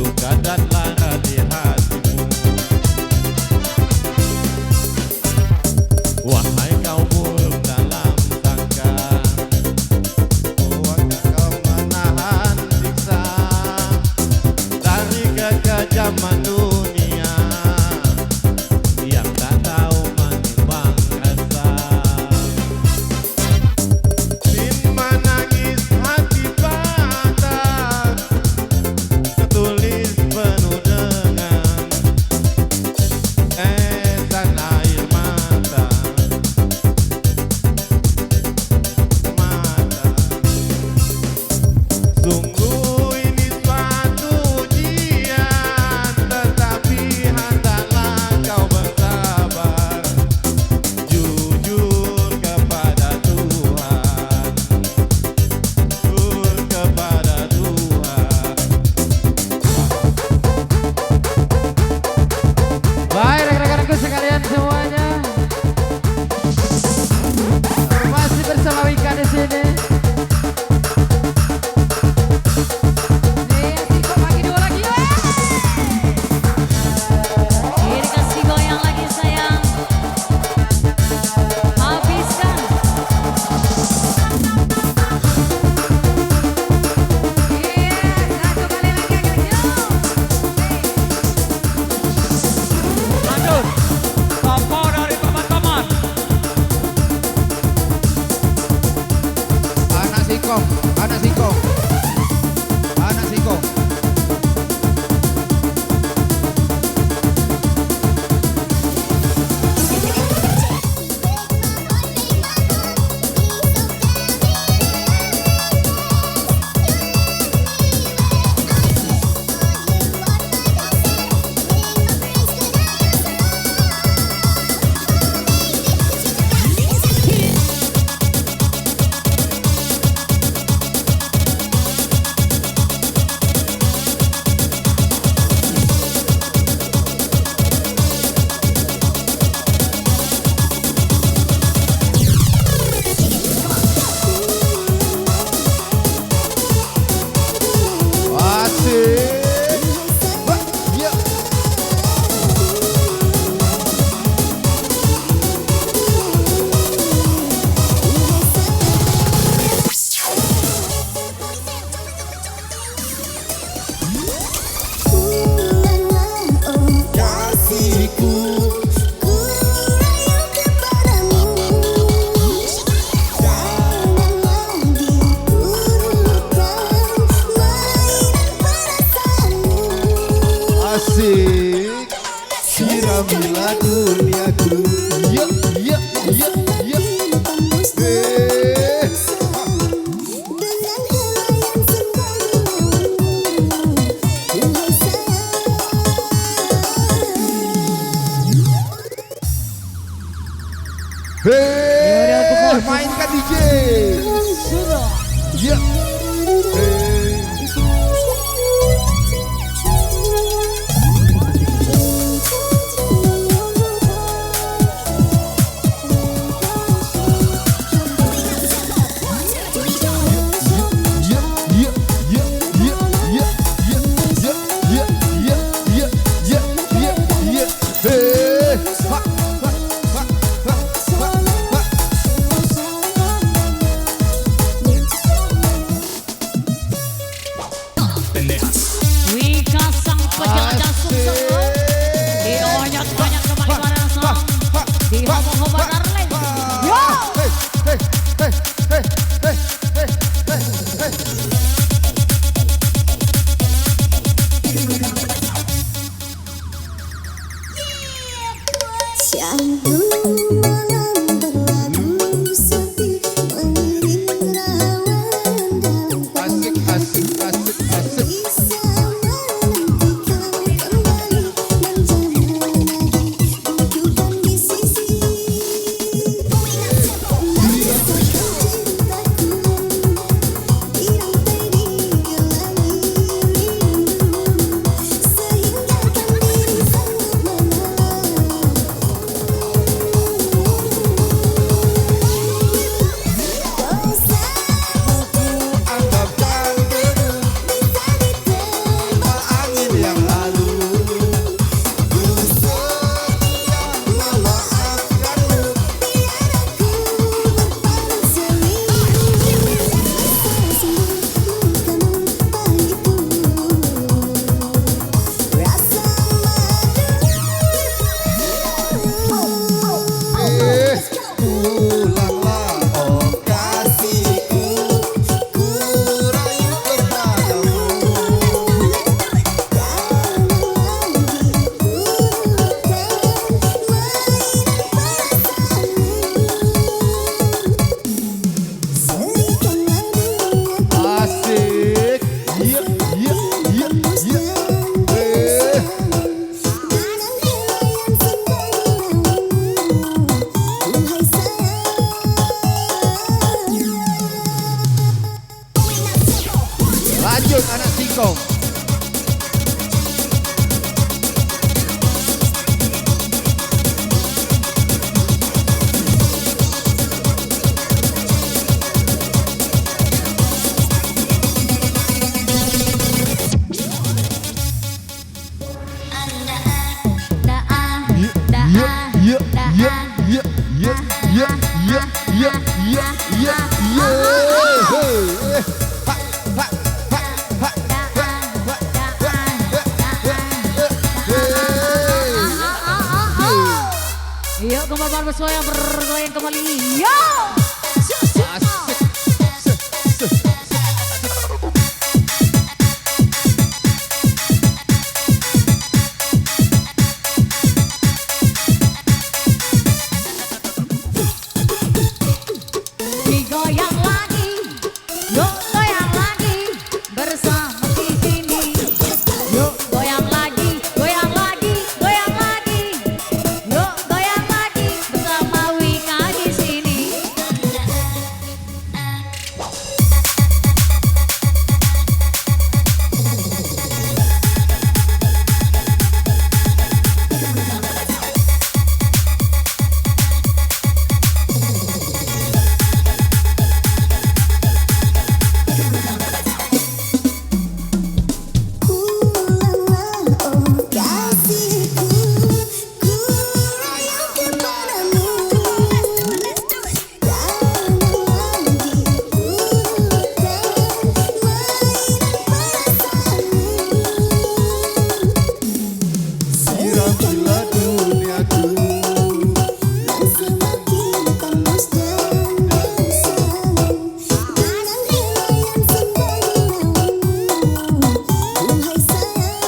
duka dan lara di hatimu. Wahai kaum buruk dalam tangga, kuatkah kau menahan siksa dari kekejaman dunia yang tak tahu menimbang rasa. Bin menangis hati patah, tertulis penuh dengan esan air mata. Sungguh ini suatu ujian, tetapi hendaklah kau bersabar, jujur kepada Tuhan, jujur kepada Tuhan. Baik rekan-rekanku sekalian semuanya, masih bersama Wika di sini. Nih, Siko bagi dua lagi, weh. Ini kasih goyang lagi sayang. Habiskan. Iya, satu kali lagi akhirnya. Lanjut, tempo dari teman-teman. Anak singkong, anak singkong, anak singkong. Asik. Wah, ya. Kasihku, ku rayu kepadamu, janganlah diturutkan mainan perasaanmu. asik. Siramilah duniaku. Ya, ya, ya, ya. Eh. Dengan helaian sembunyi, Hei, mainkan DJ. Ya. Hei. Ya, ya, ya, ya, ya, ya, ya, ya, ya, ya, ya, ya, ya. Hei. Ha, ha, ha, ha, ha, ha. Yuk kembali bersuara yang bergoyang kembali. Yuk. Digoyang lagi, yuk goyang lagi bersama di sini. Yuk goyang lagi, goyang lagi, goyang lagi. Yuk goyang lagi bersama Wika di sini. Siramilah duniaku. Semakin panas dan bosan, tangan yang sembari wahai sayang.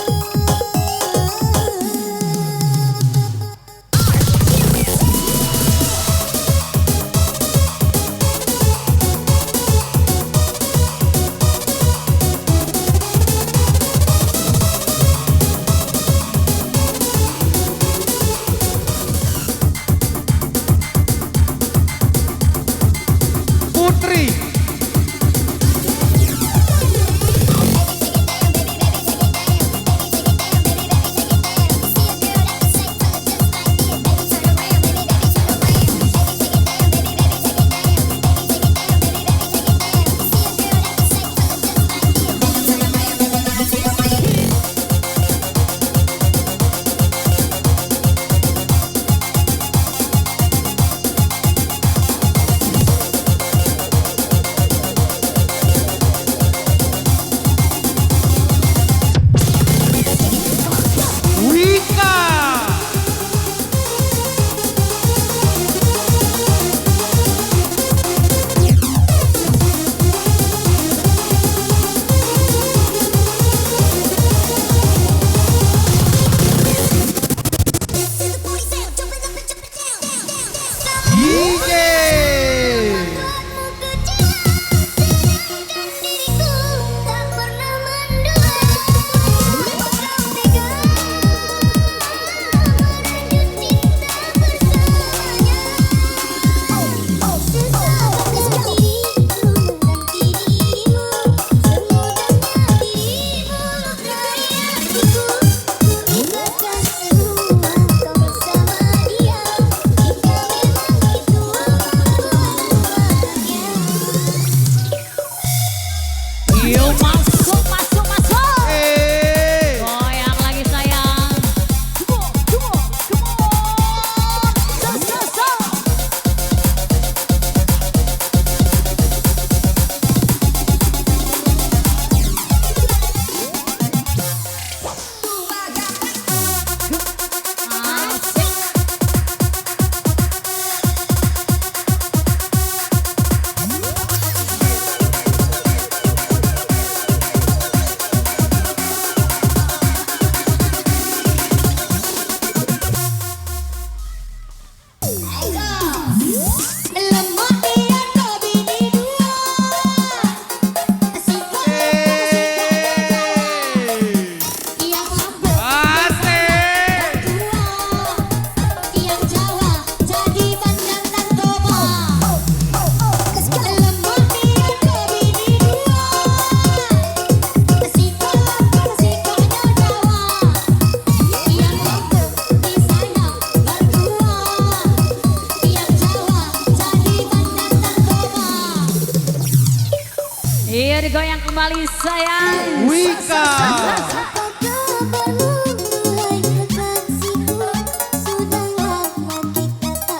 Putri. Wika. DJ. Yuk masuk, masuk, masuk. Goyang lagi sayang. Come on, come on, come on. So, so, so. Asik. Iya digoyang kembali sayang. Wika. Apa kabarmu, hai kekasihku? Sudah lama kita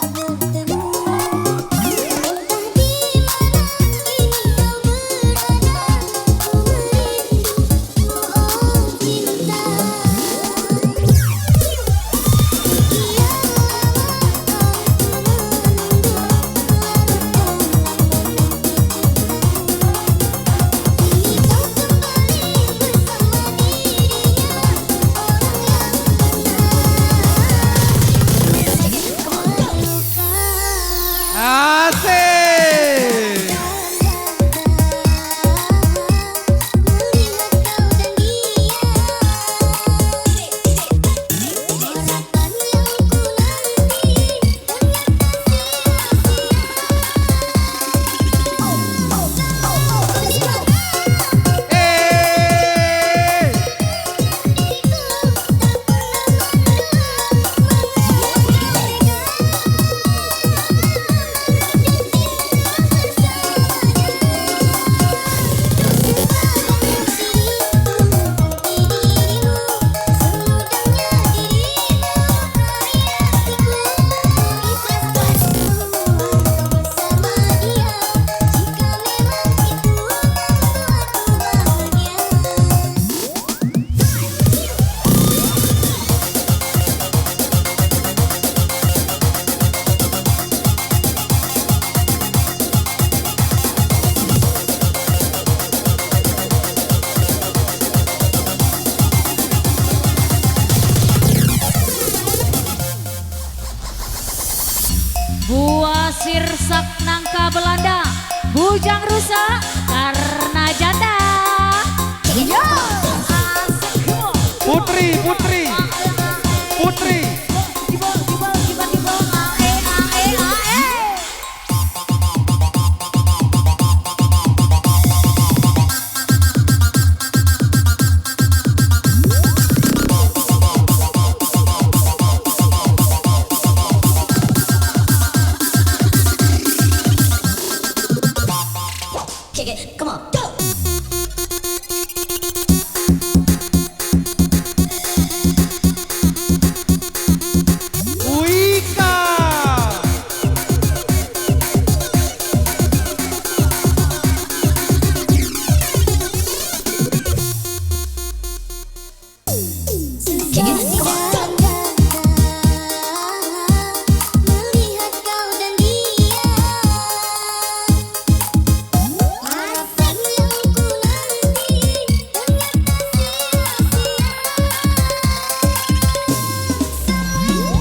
Sirsak nangka Belanda, bujang rusa karena janda. Yo, asik. Putri, Putri, Putri. Come on, go! Wika. Melihat kau dan dia, asik yang ku nanti ternyata sia-sia.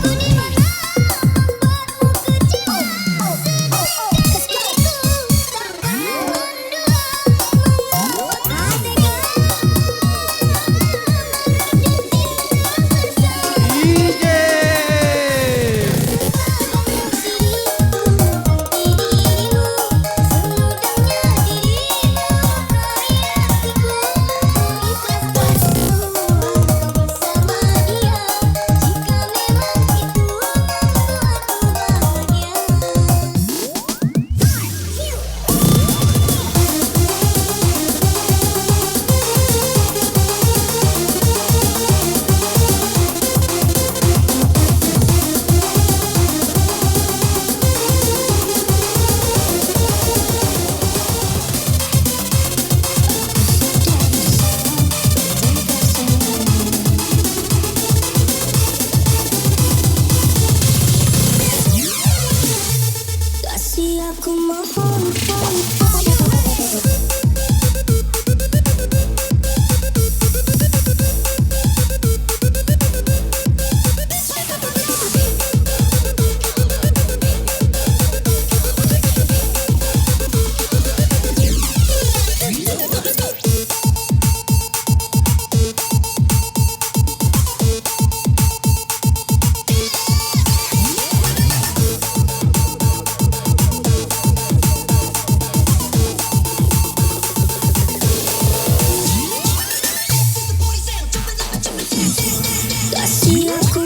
Ku di mata membuatmu kecewa, kekasihku takkan mendua membuat hati kau DJ. Kasih aku mohon kasih aku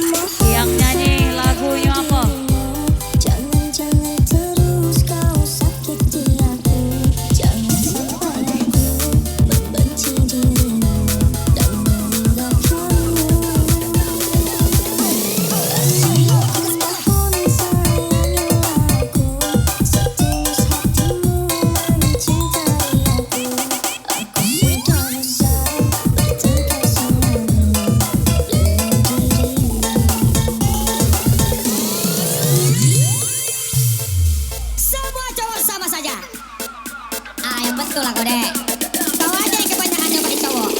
mohon. Yang nyanyi lagunya apa? Jangan terus kau sakiti aku. Jangan sampai aku membenci dirimu dan meninggalkanmu. Kasih aku mohon, sayangilah aku. Setulus hatimu mencintai aku. Aku sudah besar bertengkar selalu dengan dirimu. Semua cowok sama saja. Ah, yang betul lah kau dek. Kau aja yang kebanyakan nyobain cowok.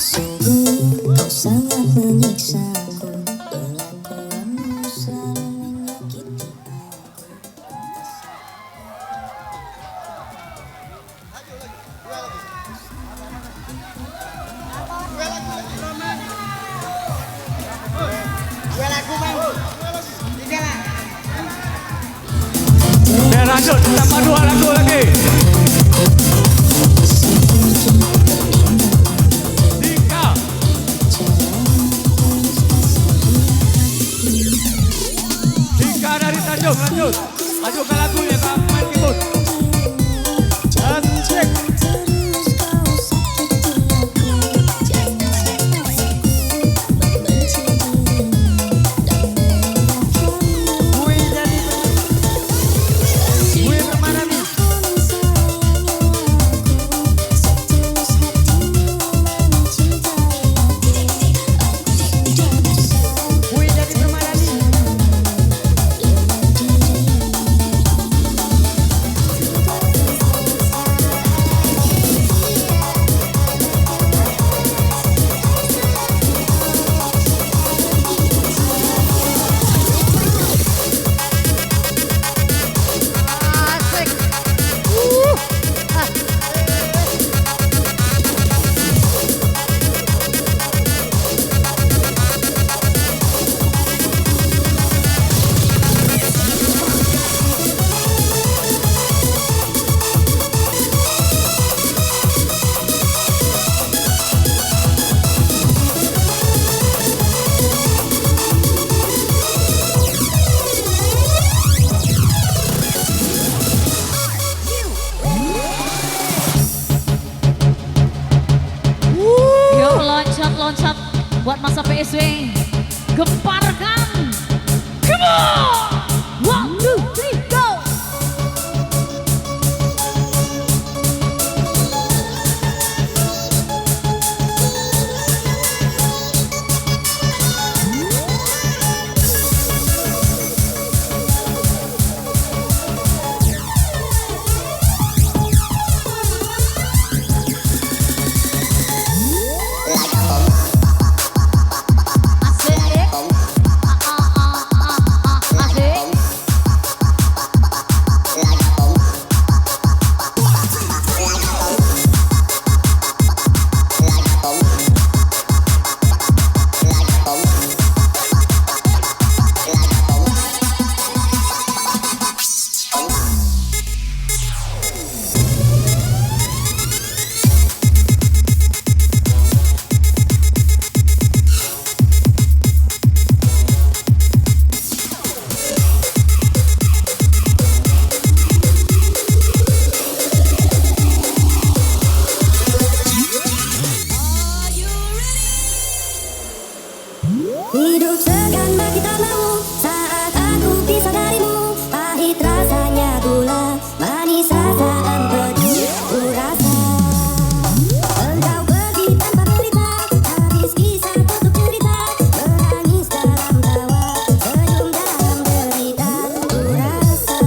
Sungguh kau sangat menyiksaku. Perlakuanmu selalu menyakiti aku. Dan lanjut, tambah 2 lagu lagi. Dika. Dika dari Tanjung, lanjut. Lanjutkan lagunya, Kak. Main keyboard. Asik. Terus kau sakiti aku. Jangan buat masa PSW. Gemparkan. Come on. 1, 2, 3, go. Hidup segan bagi tak mau saat aku pisah darimu. Pahit rasanya gula, manis rasa empedu. Ku rasa engkau pergi tanpa berita, habis kisah tutup cerita. Menangis dalam tawa, senyum dalam derita. Ku rasa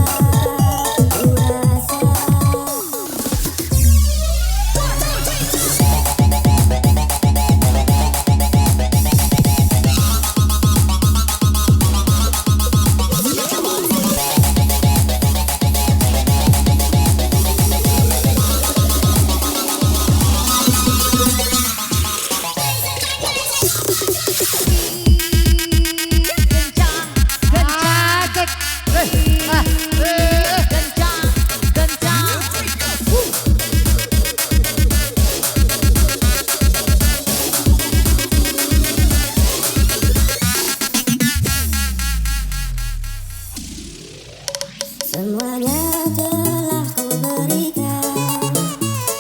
semuanya telah ku berikan,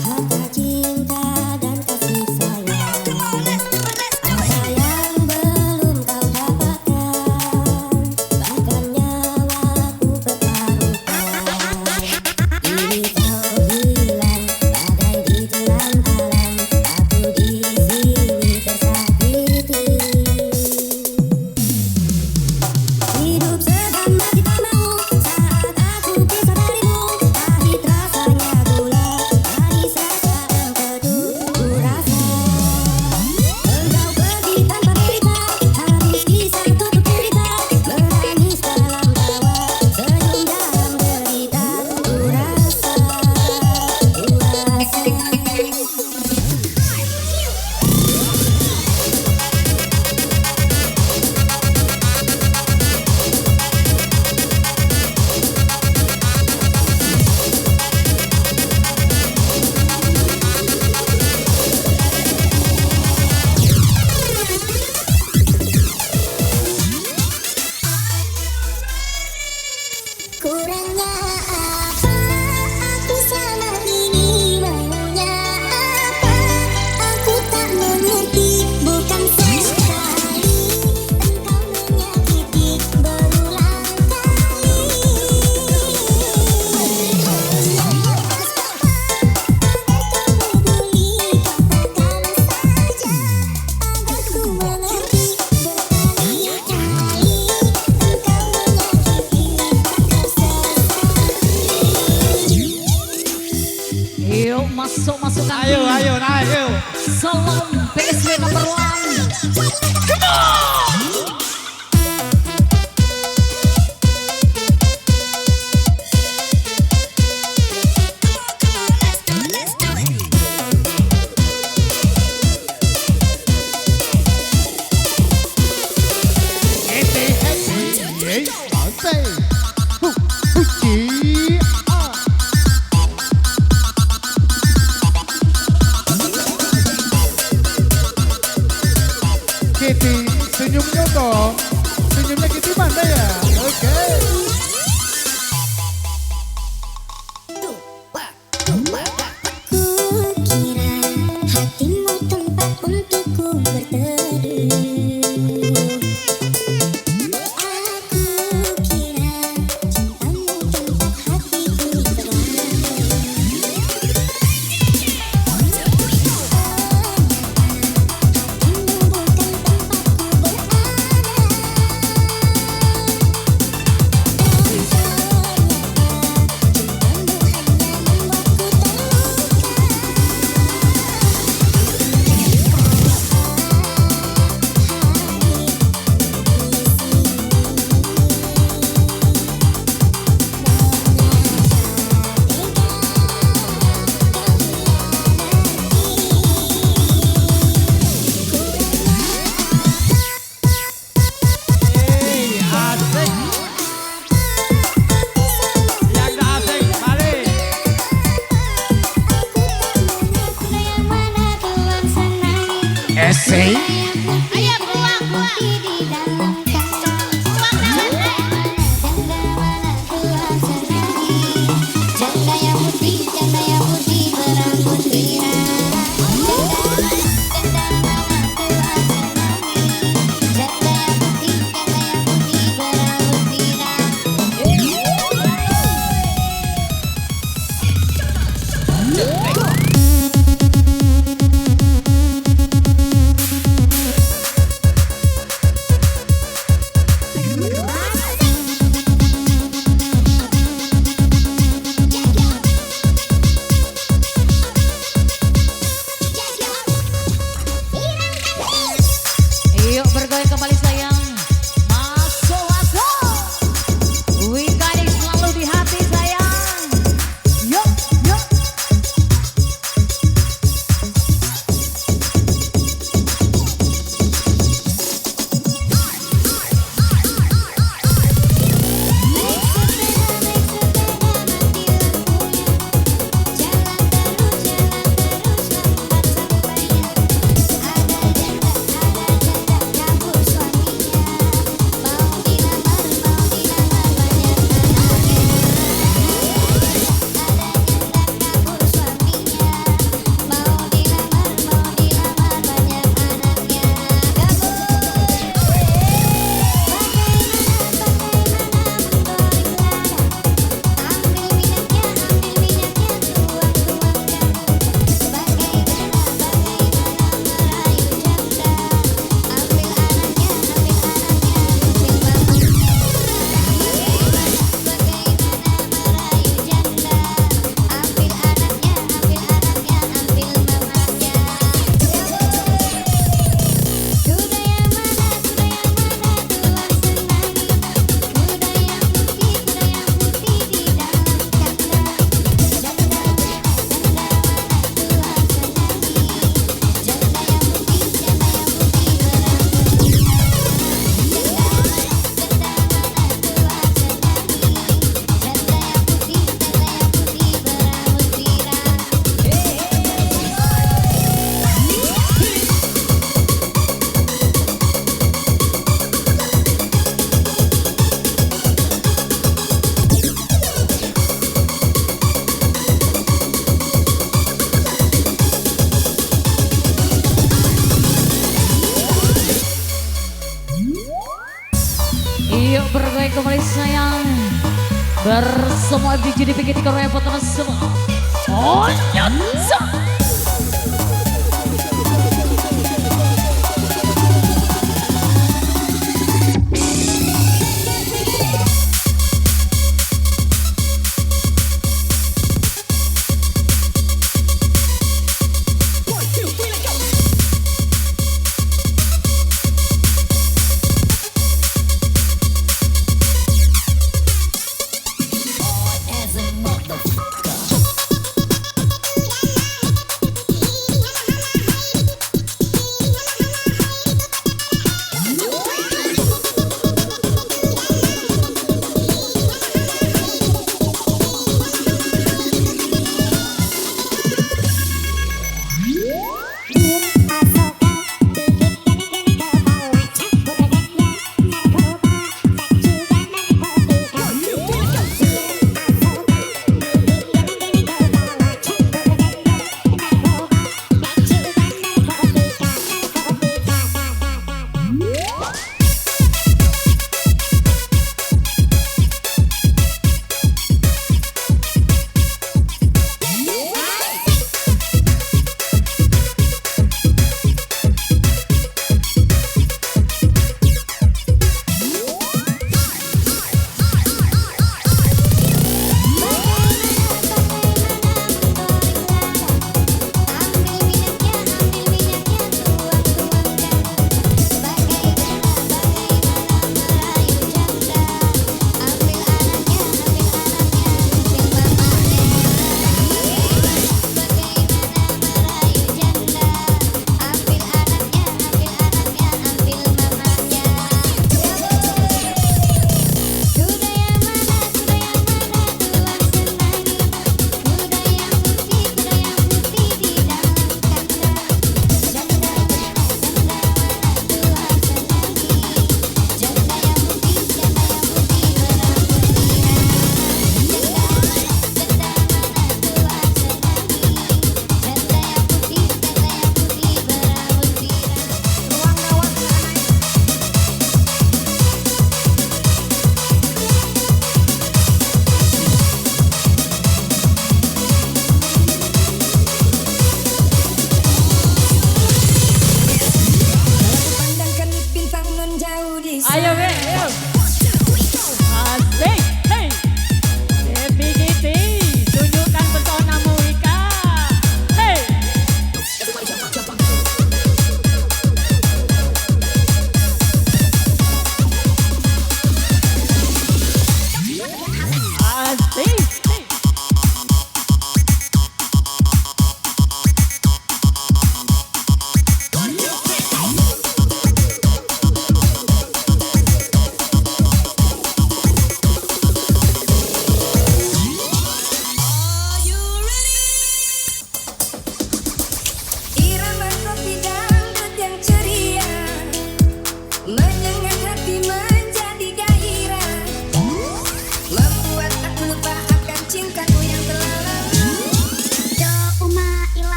harta, cinta, dan kasih sayang. Apa yang belum kau dapatkan, bahkan nyawaku pertaruhkan. Kini kau hilang, bagai ditelan alam. Aku di sini tersakiti. Hidup segan bagi tak mau saat aku pisah darimu. Pahit rasanya gula, manis rasa empedu. Ku rasa engkau pergi tanpa berita, habis kisah tutup cerita. Menangis dalam tawa, senyum dalam derita. Ku rasa kurangnya apa aku sama ini, maunya apa aku tak mengerti. Bukan sekali engkau menyakiti, berulang kali. Lepas apa agar kau peduli, katakan saja agar ku mengerti. Berkali-kali engkau menyakiti, tak Yuk masuk kaki. Ayo, ayo, naik, ayo. Salam PSW number 1. Kitty, Say. Ayo keluar. Janda yang putih berambut pirang. Janda mama tua senangi. Janda yang putih berambut pirang. Yuk bergoyang kembali sayang. Masuk. Wikari selalu di hati sayang. Yuk. Yuk bergoyang kembali sayang. Bersama FDJ DPG 3 Repot semua. Oh, nyata.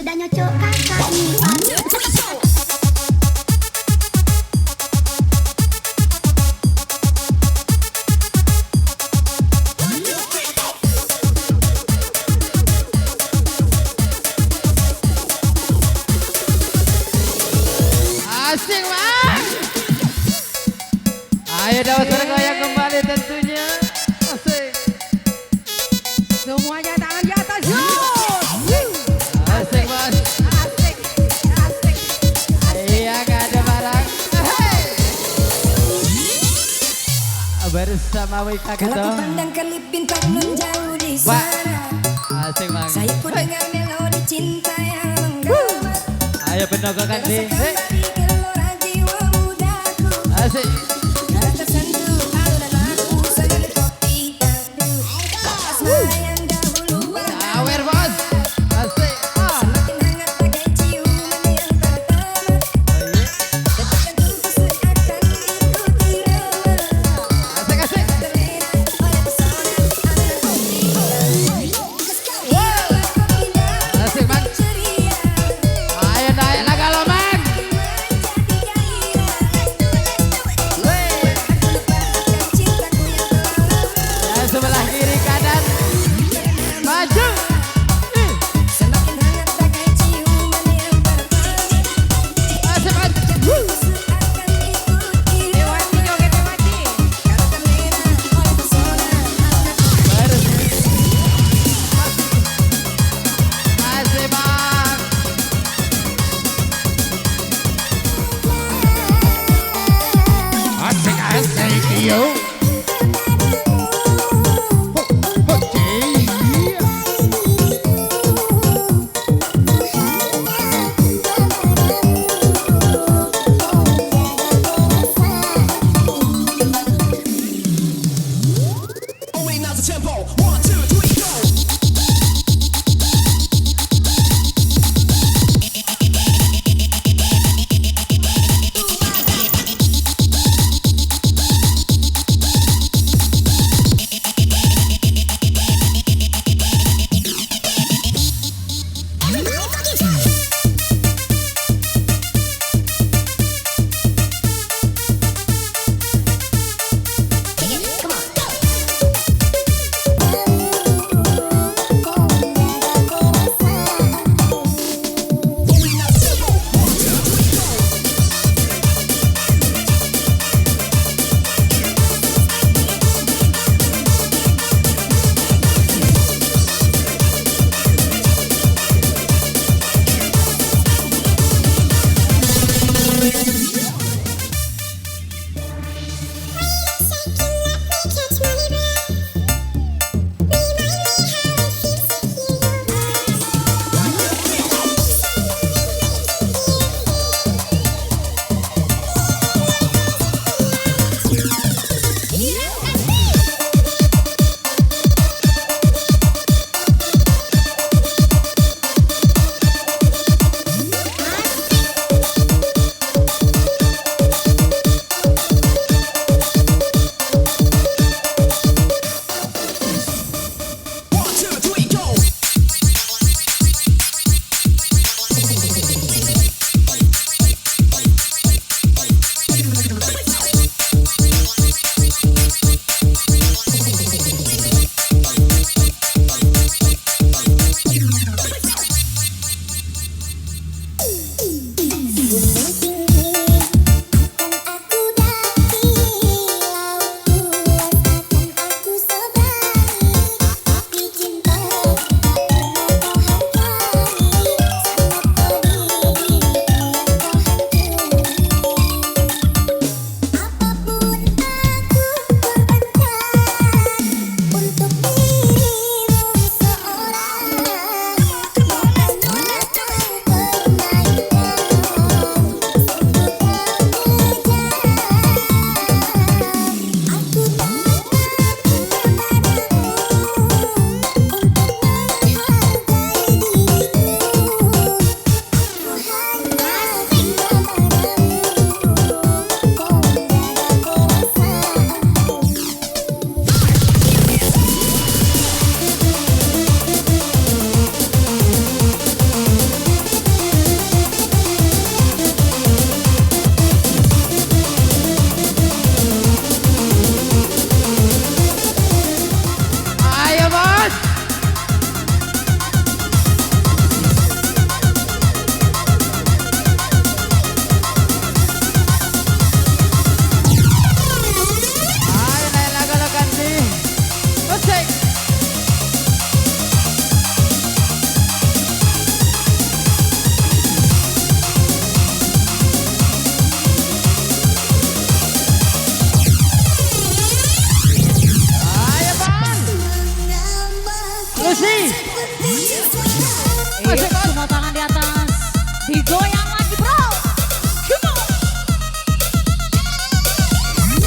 udah nyocok kakak ipar. Asik bang. Ayo dapat bergoyang kembali tentunya. Asik. Semuanya tangan di atas, yuk. Asik bos. Asik, asik. Iya gak ada barang. Hey. Bersama Wika Kalau gitu. ku pandang kelip bintang menjauh di Wah. sana, Asik bang. saya pun dengar melodi cinta yang menggema. Ayo pendogokan di. Rasakan dari gelora jiwa mudaku, Asik. karena tersentuh alunan aku sebagai kopi dangdut. Asmara yang dahulu warna Awer bos. Asik. semakin hangat bagai ciuman yang tak tamat. Detak jantungku seakan ikut irama, Asik asik. terlena oleh pesona alunan kopi dangdut. Irama kopi dangdut Asik bang. ceria, Ayo naik lah kalau bang. Lucy. Semua tangan di atas. Digoyang lagi bro. Come on.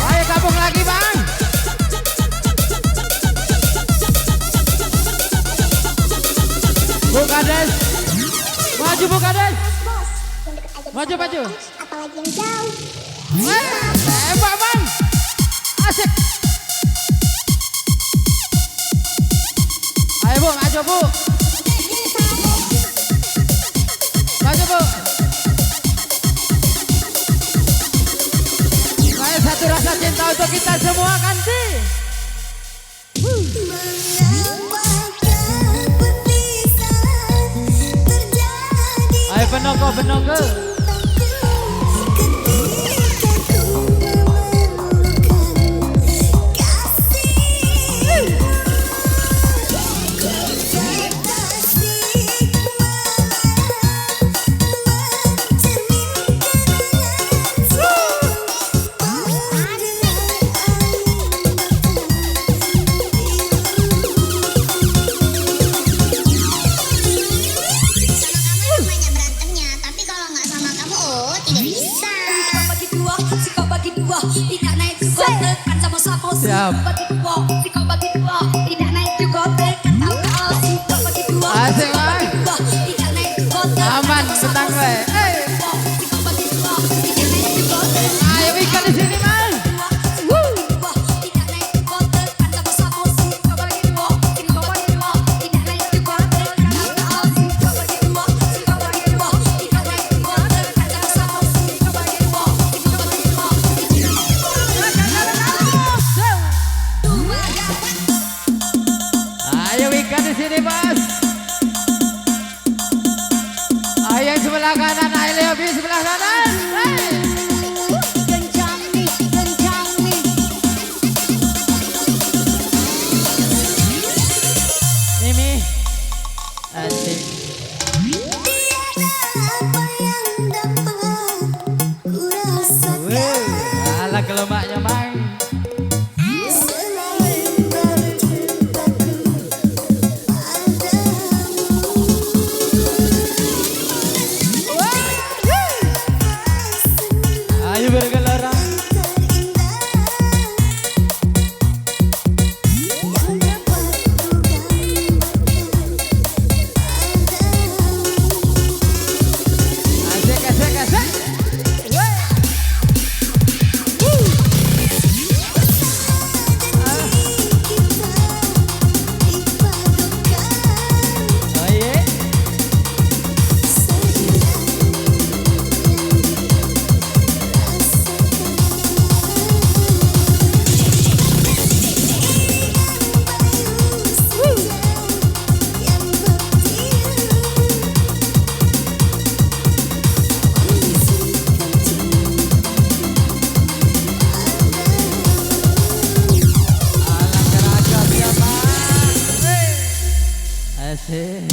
Ayo gabung lagi bang. Bu Kades. Maju Bu Kades. Maju maju. Apalagi yang jauh. Tembak bang. Asik. Ayo Bu, maju Bu. Maju Bu. Kayak satu rasa cinta untuk kita semua ganti. Ayo penongko penongko. Tidak naik juga tekan sama-sama. Siap. Bagi dua, tidak naik juga tekan tahu-tahu. Bagi dua, Asik bang. tidak naik juga tekan. Aman, tenang we. Bagi dua, tidak naik juga tekan. Ayo ikan di sini bang. Tidak naik juga tekan sama-sama. Bagi dua, tidak naik juga tekan tahu-tahu. Bagi dua, tidak naik juga tekan sama-sama. Bagi dua, Ayo ikan di sini bos. Ayo yang sebelah kanan, ayo Leobi sebelah kanan. Kencang nih, kencang nih. Mimi. Asik. Alah kelomaknya bang. Ayo bergelora. Asik asik asik. Oh iya. Alang geragam ya bang. Asik.